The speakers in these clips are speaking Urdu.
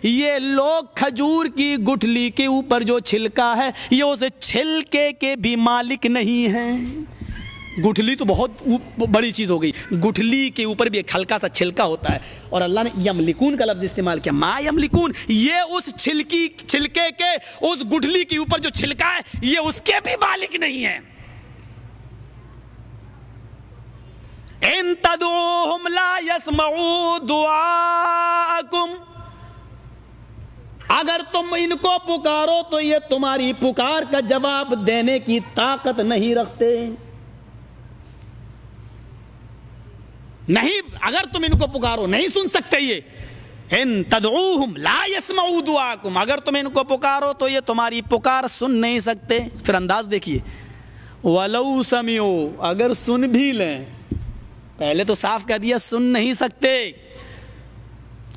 یہ لوگ کھجور کی گٹھلی کے اوپر جو چھلکا ہے یہ اس چھلکے کے بھی مالک نہیں ہیں. گٹھلی تو بہت بڑی چیز ہو گئی, گٹھلی کے اوپر بھی ایک ہلکا سا چھلکا ہوتا ہے, اور اللہ نے یملکون کا لفظ استعمال کیا. ما یملکون, یہ اس چھلکے کے اس گٹھلی کے اوپر جو چھلکا ہے یہ اس کے بھی مالک نہیں ہے. ان تدعوہم لا یسمعوا دعاءکم, اگر تم ان کو پکارو تو یہ تمہاری پکار کا جواب دینے کی طاقت نہیں رکھتے. نہیں, اگر تم ان کو پکارو نہیں سن سکتے. یہ ان تدعوہم لا یسمعوا دعاءکم, اگر تم ان کو پکارو تو یہ تمہاری پکار سن نہیں سکتے. پھر انداز دیکھیے, وَلَوْ سَمِعُوا, اگر سن بھی لیں. پہلے تو صاف کہہ دیا سن نہیں سکتے.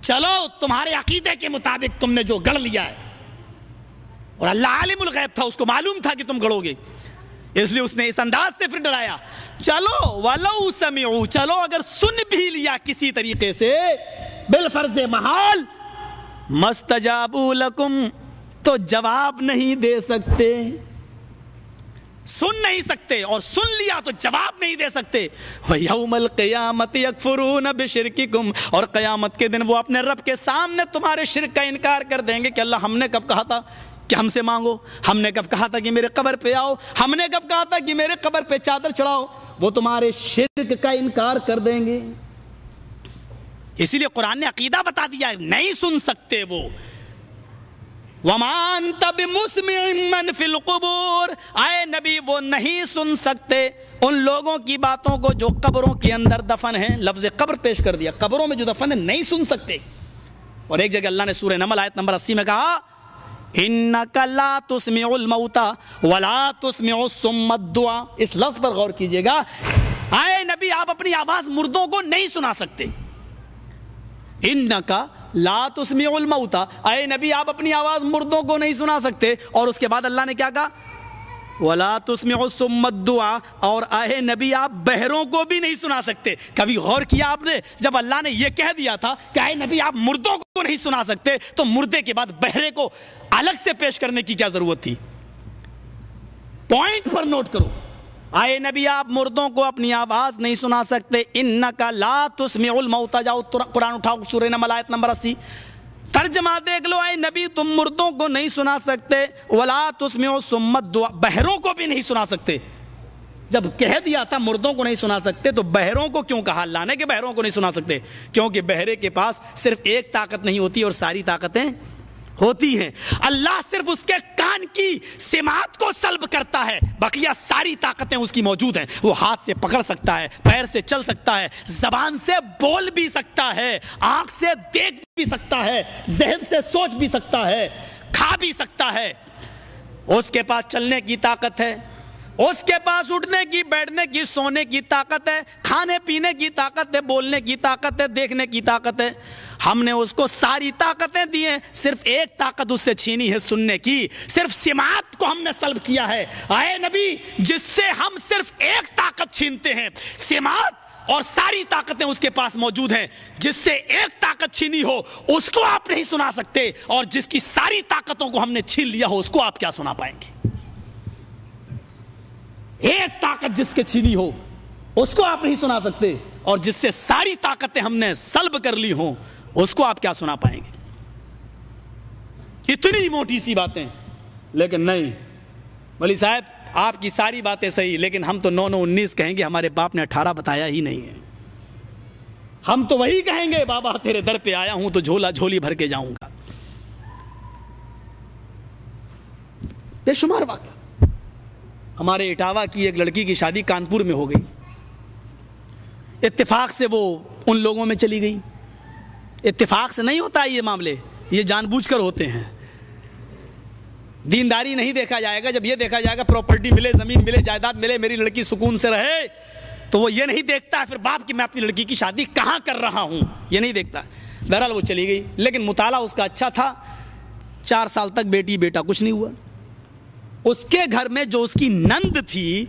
چلو تمہارے عقیدے کے مطابق تم نے جو گڑھ لیا ہے, اور اللہ عالم الغیب تھا, اس کو معلوم تھا کہ تم گڑھو گے, اس لیے اس نے اس انداز سے پھر ڈرایا. چلو وَلَوْ سَمِعُوا, چلو اگر سن بھی لیا کسی طریقے سے بالفرض محال, مَسْتَجَابُوا لَكُمْ, تو جواب نہیں دے سکتے. سن نہیں سکتے, اور سن لیا تو جواب نہیں دے سکتے. وَيَوْمَ الْقِيَامَةِ يَكْفُرُونَ بِشِرْكِكُمْ, اور قیامت کے دن وہ اپنے رب کے سامنے تمہارے شرک کا انکار کر دیں گے کہ اللہ ہم نے کب کہا تھا کہ ہم سے مانگو, ہم نے کب کہا تھا کہ میرے قبر پہ آؤ, ہم نے کب کہا تھا کہ میرے قبر پہ چادر چڑھاؤ. وہ تمہارے شرک کا انکار کر دیں گے. اسی لیے قرآن نے عقیدہ بتا دیا ہے, نہیں سن سکتے وہ. وَمَا أَنْتَ بِمُسْمِعٍ مَّن فِي الْقُبُورِ, اے نبی وہ نہیں سن سکتے ان لوگوں کی باتوں کو جو قبروں کے اندر دفن ہیں. لفظ قبر پیش کر دیا, قبروں میں جو دفن ہیں نہیں سن سکتے. اور ایک جگہ اللہ نے سورہ نمل آیت نمبر 80 میں کہا اِنَّكَ لَا تُسْمِعُ الْمَوْتَى وَلَا تُسْمِعُ الصُّمَّ الدُّعَاءَ. اس لفظ پر غور کیجئے گا, اے نبی آپ اپنی آواز مردوں کو نہیں سنا سکتے. اِنَّكَ لا تسمع الموتى, اے نبی آپ اپنی آواز مردوں کو نہیں سنا سکتے. اور اس کے بعد اللہ نے کیا کہا, ولا تسمع الصم الدعاء, اور اے نبی آپ بہروں کو بھی نہیں سنا سکتے. کبھی غور کیا آپ نے, جب اللہ نے یہ کہہ دیا تھا کہ اے نبی آپ مردوں کو نہیں سنا سکتے, تو مردے کے بعد بہرے کو الگ سے پیش کرنے کی کیا ضرورت تھی؟ پوائنٹ پر نوٹ کرو, اے نبی آپ مردوں کو اپنی آواز نہیں سنا سکتے. انک لا تسمع الموتى, جاؤ قرآن اٹھاؤ سورہ نمل آیت نمبر 80, ترجمہ دیکھ لو, اے نبی تم مردوں کو نہیں سنا سکتے. ولا تسمع الصم الدعاء, بہروں کو بھی نہیں سنا سکتے. جب کہہ دیا تھا مردوں کو نہیں سنا سکتے تو بہروں کو کیوں کہا اللہ نے کہ بہروں کو نہیں سنا سکتے؟ کیونکہ بہرے کے پاس صرف ایک طاقت نہیں ہوتی اور ساری طاقتیں ہوتی ہیں. اللہ صرف اس کے کان کی سماعت کو سلب کرتا ہے, بقیہ ساری طاقتیں اس کی موجود ہیں. وہ ہاتھ سے پکڑ سکتا ہے, پیر سے چل سکتا ہے, زبان سے بول بھی سکتا ہے, آنکھ سے دیکھ بھی سکتا ہے, ذہن سے سوچ بھی سکتا ہے, کھا بھی سکتا ہے. اس کے پاس چلنے کی طاقت ہے, اس کے پاس اٹھنے کی, بیٹھنے کی, سونے کی طاقت ہے, کھانے پینے کی طاقت ہے, بولنے کی طاقت ہے, دیکھنے کی طاقت ہے. ہم نے اس کو ساری طاقتیں دی ہیں, صرف ایک طاقت اس سے چھینی ہے, سننے کی. صرف سماعت کو ہم نے سلب کیا ہے. اے نبی جس سے ہم صرف ایک طاقت چھینتے ہیں, سماعت, اور ساری طاقتیں اس کے پاس موجود ہیں. جس سے ایک طاقت چھینی ہو اس کو آپ نہیں سنا سکتے, اور جس کی ساری طاقتوں کو ہم نے چھین لیا ہو اس کو آپ کیا سنا پائیں گے؟ ایک طاقت جس کے چھینی ہو اس کو آپ نہیں سنا سکتے, اور جس سے ساری طاقتیں ہم نے سلب کر لی ہوں اس کو آپ کیا سنا پائیں گے؟ اتنی موٹی سی باتیں. لیکن نہیں, ولی صاحب آپ کی ساری باتیں صحیح, لیکن ہم تو 9 9 19 کہیں گے, ہمارے باپ نے 18 بتایا ہی نہیں ہے. ہم تو وہی کہیں گے, بابا تیرے در پہ آیا ہوں تو جھولا جھولی بھر کے جاؤں گا. بے شمار واقعہ. ہمارے اٹاوا کی ایک لڑکی کی شادی کانپور میں ہو گئی, اتفاق سے وہ ان لوگوں میں چلی گئی. اتفاق سے نہیں ہوتا یہ معاملے, یہ جان بوجھ کر ہوتے ہیں. دینداری نہیں دیکھا جائے گا, جب یہ دیکھا جائے گا پراپرٹی ملے, زمین ملے, جائیداد ملے, میری لڑکی سکون سے رہے, تو وہ یہ نہیں دیکھتا پھر باپ کہ میں اپنی لڑکی کی شادی کہاں کر رہا ہوں, یہ نہیں دیکھتا. بہرحال وہ چلی گئی, لیکن مطالعہ اس کا اچھا تھا. 4 سال تک بیٹی بیٹا کچھ نہیں ہوا. اس کے گھر میں جو اس کی نند تھی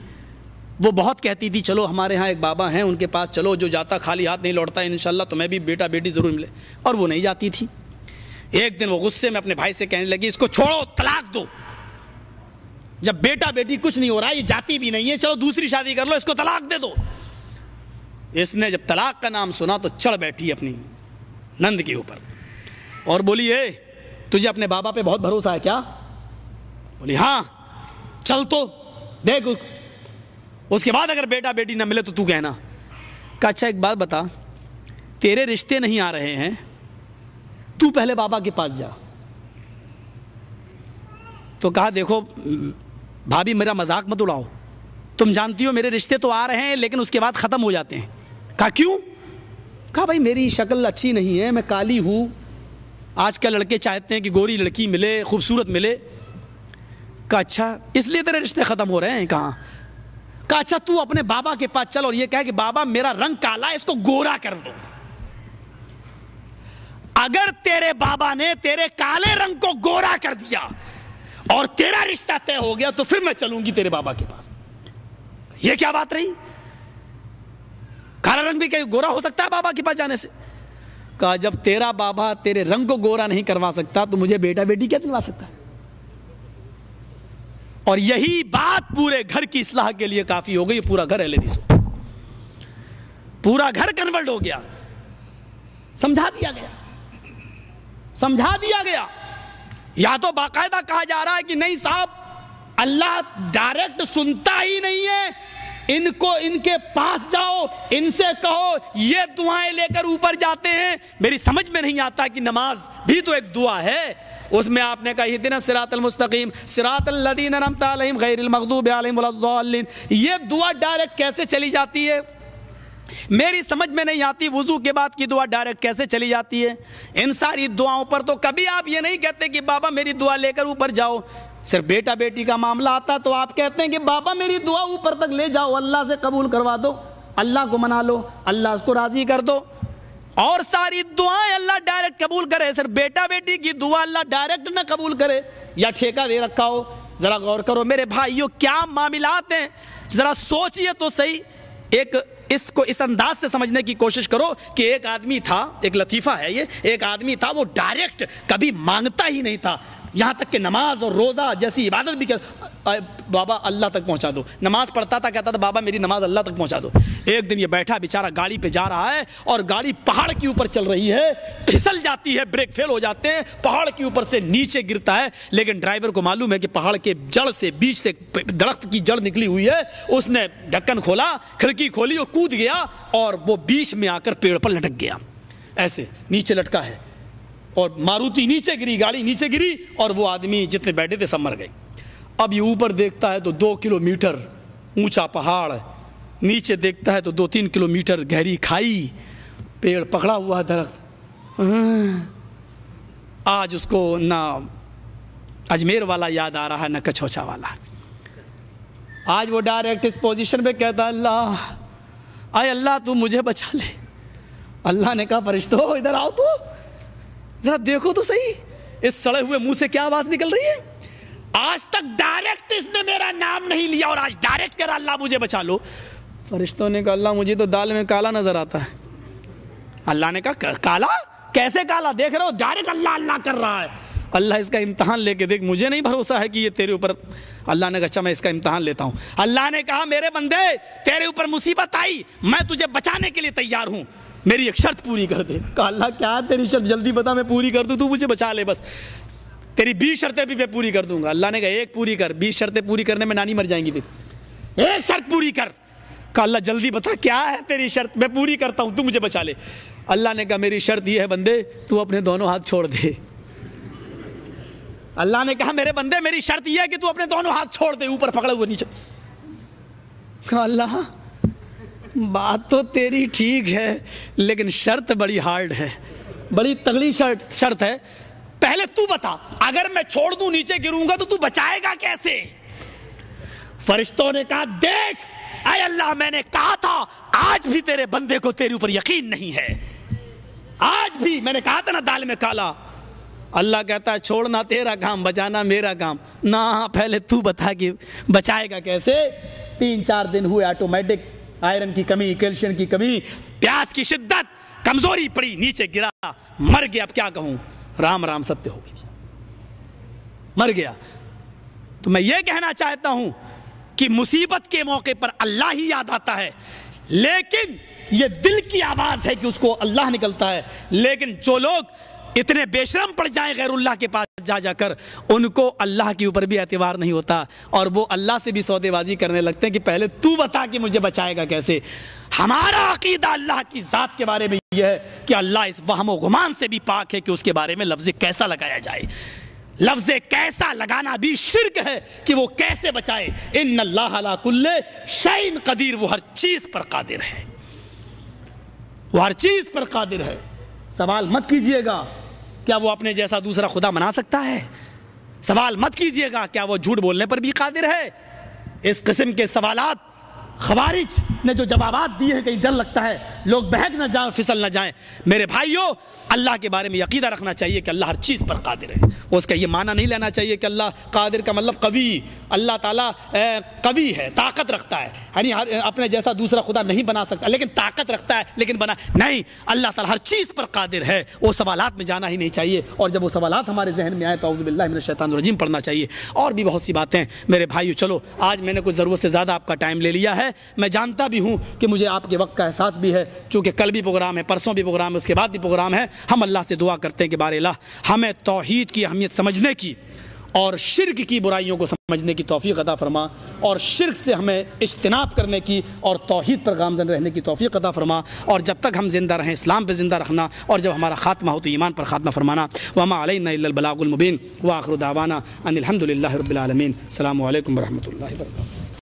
وہ بہت کہتی تھی چلو ہمارے ہاں ایک بابا ہیں ان کے پاس چلو, جو جاتا خالی ہاتھ نہیں لوٹتا, انشاءاللہ تمہیں بھی بیٹا بیٹی ضرور ملے. اور وہ نہیں جاتی تھی. ایک دن وہ غصے میں اپنے بھائی سے کہنے لگی اس کو چھوڑو, طلاق دو. جب بیٹا بیٹی کچھ نہیں ہو رہا, یہ جاتی بھی نہیں ہے, چلو دوسری شادی کر لو, اس کو طلاق دے دو. اس نے جب طلاق کا نام سنا تو چڑھ بیٹھی اپنی نند کے اوپر اور بولی اے تجھے اپنے بابا پہ بہت بھروسہ ہے کیا؟ بولی ہاں. چل تو دیکھ, اس کے بعد اگر بیٹا بیٹی نہ ملے تو کہنا. کہا اچھا ایک بات بتا, تیرے رشتے نہیں آ رہے ہیں, تو پہلے بابا کے پاس جا. تو کہا دیکھو بھابھی میرا مذاق مت اڑاؤ, تم جانتی ہو میرے رشتے تو آ رہے ہیں لیکن اس کے بعد ختم ہو جاتے ہیں. کہا کیوں؟ کہا بھائی میری شکل اچھی نہیں ہے, میں کالی ہوں, آج کل لڑکے چاہتے ہیں کہ گوری لڑکی ملے, خوبصورت ملے. کہا اچھا اس لیے تیرے رشتے ختم ہو رہے ہیں؟ کہاں. کہا اچھا تو اپنے بابا کے پاس چل اور یہ کہے کہ بابا میرا رنگ کالا ہے, اس کو گورا کر دو. اگر تیرے بابا نے تیرے کالے رنگ کو گورا کر دیا اور تیرا رشتہ طے ہو گیا تو پھر میں چلوں گی تیرے بابا کے پاس. یہ کیا بات رہی؟ کالا رنگ بھی کہ گورا ہو سکتا ہے بابا کے پاس جانے سے؟ کہا جب تیرا بابا تیرے رنگ کو گورا نہیں کروا سکتا تو مجھے بیٹا بیٹی کیا دلوا سکتا ہے؟ اور یہی بات پورے گھر کی اصلاح کے لیے کافی ہو گئی. پورا گھر اہل حدیث ہو, پورا گھر کنورٹ ہو گیا. سمجھا دیا گیا. یا تو باقاعدہ کہا جا رہا ہے کہ نہیں صاحب اللہ ڈائریکٹ سنتا ہی نہیں ہے, ان کو ان کے پاس جاؤ, ان سے کہو, یہ دعائیں لے کر اوپر جاتے ہیں. میری سمجھ میں نہیں آتا کہ نماز بھی تو ایک دعا ہے, اس میں آپ نے کہا اہدنا الصراط المستقیم صراط الذین انعمت علیہم غیر المغضوب علیہم ولا الضالین. یہ دعا ڈائریکٹ کیسے چلی جاتی ہے میری سمجھ میں نہیں آتی. وضو کے بعد کی دعا ڈائریکٹ کیسے چلی جاتی ہے؟ ان ساری دعاؤں پر تو کبھی آپ یہ نہیں کہتے کہ بابا میری دعا لے کر اوپر جاؤ. صرف بیٹا بیٹی کا معاملہ آتا تو آپ کہتے ہیں کہ بابا میری دعا اوپر تک لے جاؤ, اللہ سے قبول کروا دو, اللہ کو منا لو, اللہ کو راضی کر دو. اور ساری دعائیں اللہ ڈائریکٹ قبول کرے, صرف بیٹا بیٹی کی دعا اللہ ڈائریکٹ نہ قبول کرے, یا ٹھیکہ دے رکھا ہو. ذرا غور کرو میرے بھائیو, کیا معاملات ہیں, ذرا سوچئے تو صحیح. اس کو اس انداز سے سمجھنے کی کوشش کرو کہ ایک آدمی تھا, ایک لطیفہ ہے یہ, ایک آدمی تھا وہ ڈائریکٹ کبھی مانگتا ہی نہیں تھا, یہاں تک کہ نماز اور روزہ جیسی عبادت بھی بابا اللہ تک پہنچا دو. نماز پڑھتا تھا, کہتا تھا بابا میری نماز اللہ تک پہنچا دو. ایک دن یہ بیٹھا بیچارہ گاڑی پہ جا رہا ہے اور گاڑی پہاڑ کے اوپر چل رہی ہے, پھسل جاتی ہے, بریک فیل ہو جاتے ہیں, پہاڑ کے اوپر سے نیچے گرتا ہے. لیکن ڈرائیور کو معلوم ہے کہ پہاڑ کے جڑ سے, بیچ سے درخت کی جڑ نکلی ہوئی ہے. اس نے ڈھکن کھولا, کھڑکی کھولی اور کود گیا اور وہ بیچ میں آ کر پیڑ پر لٹک گیا. ایسے نیچے لٹکا ہے اور ماروتی نیچے گری, گاڑی نیچے گری اور وہ آدمی جتنے بیٹھے تھے سب مر گئے. اب یہ اوپر دیکھتا ہے تو 2 کلومیٹر اونچا پہاڑ, نیچے دیکھتا ہے تو 2-3 کلومیٹر گہری کھائی, پیڑ پکڑا ہوا درخت. آج اس کو نہ اجمیر والا یاد آ رہا ہے نہ کچھوچا والا. آج وہ ڈائریکٹ اس پوزیشن پہ کہتا ہے اللہ اے اللہ تو مجھے بچا لے. اللہ نے کہا فرشتو ادھر آؤ, تو ذرا دیکھو تو صحیح اس سڑے ہوئے منہ سے کیا آواز نکل رہی ہے. آج تک ڈائریکٹ اس نے میرا نام نہیں لیا اور آج ڈائریکٹ کہہ رہا اللہ مجھے بچا لو. فرشتوں نے کہا اللہ مجھے تو دال میں کالا نظر آتا ہے. اللہ نے کہا کالا کیسے کالا, دیکھ رہے ہو ڈائریکٹ اللہ اللہ کر رہا ہے. اللہ اس کا امتحان لے کے دیکھ, مجھے نہیں بھروسہ ہے کہ یہ تیرے اوپر. اللہ نے کہا اچھا میں اس کا امتحان لیتا ہوں. اللہ نے کہا میرے بندے تیرے اوپر مصیبت آئی, میں تجھے بچانے کے لیے تیار ہوں, میری ایک شرط پوری کر دے. کہا اللہ کیا تیری شرط, جلدی بتا میں پوری کر دوں, تو مجھے بچا لے بس. تیری 20 شرطیں بھی میں پوری کر دوں گا. اللہ نے کہا ایک پوری کر, 20 شرطیں پوری کرنے میں نانی مر جائیں گی, پھر ایک شرط پوری کر. کہا اللہ جلدی بتا کیا ہے تیری شرط, میں پوری کرتا ہوں, تو مجھے بچا لے. اللہ نے کہا میری شرط یہ ہے بندے تو اپنے دونوں ہاتھ چھوڑ دے. اللہ نے کہا میرے بندے میری شرط یہ ہے کہ تو اپنے دونوں ہاتھ چھوڑ دے, اوپر پکڑے ہوئے نیچے. کہا اللہ بات تو تیری ٹھیک ہے لیکن شرط بڑی ہارڈ ہے, بڑی تگڑی شرط ہے. پہلے تو بتا اگر میں چھوڑ دوں نیچے گروں گا تو بچائے گا کیسے؟ فرشتوں نے کہا دیکھ اے اللہ میں نے کہا تھا آج بھی تیرے بندے کو تیرے اوپر یقین نہیں ہے, آج بھی میں نے کہا تھا نا دال میں کالا. اللہ کہتا ہے چھوڑنا تیرا کام, بچانا میرا کام. نہ پہلے تو بتا کہ بچائے گا کیسے. 3-4 دن ہوئے, آٹومیٹک آئرن کی کمی, کیلشیم کی کمی, پیاس کی شدت, کمزوری پڑی, نیچے گرا, مر گیا. اب کیا کہوں, رام رام ستیہ ہو گیا، مر گیا۔ تو میں یہ کہنا چاہتا ہوں کہ مصیبت کے موقع پر اللہ ہی یاد آتا ہے، لیکن یہ دل کی آواز ہے کہ اس کو اللہ نکلتا ہے۔ لیکن جو لوگ اتنے بے شرم پڑ جائیں غیر اللہ کے پاس جا کر، ان کو اللہ کے اوپر بھی اعتبار نہیں ہوتا، اور وہ اللہ سے بھی سودے بازی کرنے لگتے ہیں کہ پہلے تو بتا کہ مجھے بچائے گا کیسے۔ ہمارا عقیدہ اللہ کی ذات کے بارے میں یہ ہے کہ اللہ اس وہم و گمان سے بھی پاک ہے کہ اس کے بارے میں لفظ کیسا لگایا جائے۔ لفظ کیسا لگانا بھی شرک ہے کہ وہ کیسے بچائے۔ ان اللہ علی کل شیء قدیر، وہ ہر چیز پر قادر ہے، وہ ہر چیز پر قادر ہے۔ سوال مت کیجئے گا کیا وہ اپنے جیسا دوسرا خدا بنا سکتا ہے؟ سوال مت کیجئے گا کیا وہ جھوٹ بولنے پر بھی قادر ہے؟ اس قسم کے سوالات خوارج نے جو جوابات دیے ہیں، کہیں ڈر لگتا ہے لوگ بہک نہ جائیں، پھسل نہ جائیں۔ میرے بھائیوں، اللہ کے بارے میں عقیدہ رکھنا چاہیے کہ اللہ ہر چیز پر قادر ہے۔ اس کا یہ معنی نہیں لینا چاہیے کہ اللہ قادر کا مطلب قوی، اللہ تعالیٰ قوی ہے، طاقت رکھتا ہے، یعنی اپنے جیسا دوسرا خدا نہیں بنا سکتا لیکن طاقت رکھتا ہے لیکن بنا نہیں۔ اللہ تعالیٰ ہر چیز پر قادر ہے۔ وہ سوالات میں جانا ہی نہیں چاہیے، اور جب وہ سوالات ہمارے ذہن میں آئے تو اعوذ باللہ من الشیطان الرجیم پڑھنا چاہیے۔ اور بھی بہت سی باتیں میرے بھائیو، چلو آج میں نے کچھ ضرورت سے زیادہ آپ کا ٹائم لے لیا ہے، میں جانتا بھی ہوں کہ مجھے آپ کے وقت کا احساس بھی ہے، چونکہ کل بھی پروگرام ہے، پرسوں بھی پروگرام ہے، اس کے بعد بھی پروگرام ہے۔ ہم اللہ سے دعا کرتے ہیں کہ بارے اللہ ہمیں توحید کی اہمیت سمجھنے کی اور شرک کی برائیوں کو سمجھنے کی توفیق عطا فرما، اور شرک سے ہمیں اجتناب کرنے کی اور توحید پر گامزن رہنے کی توفیق عطا فرما، اور جب تک ہم زندہ رہیں اسلام پہ زندہ رکھنا، اور جب ہمارا خاتمہ ہو تو ایمان پر خاتمہ فرمانا۔ وما علینا الا البلاغ المبین، وآخر دعوانا ان الحمد للہ رب العالمین۔ السلام علیکم ورحمۃ اللہ وبرکاتہ۔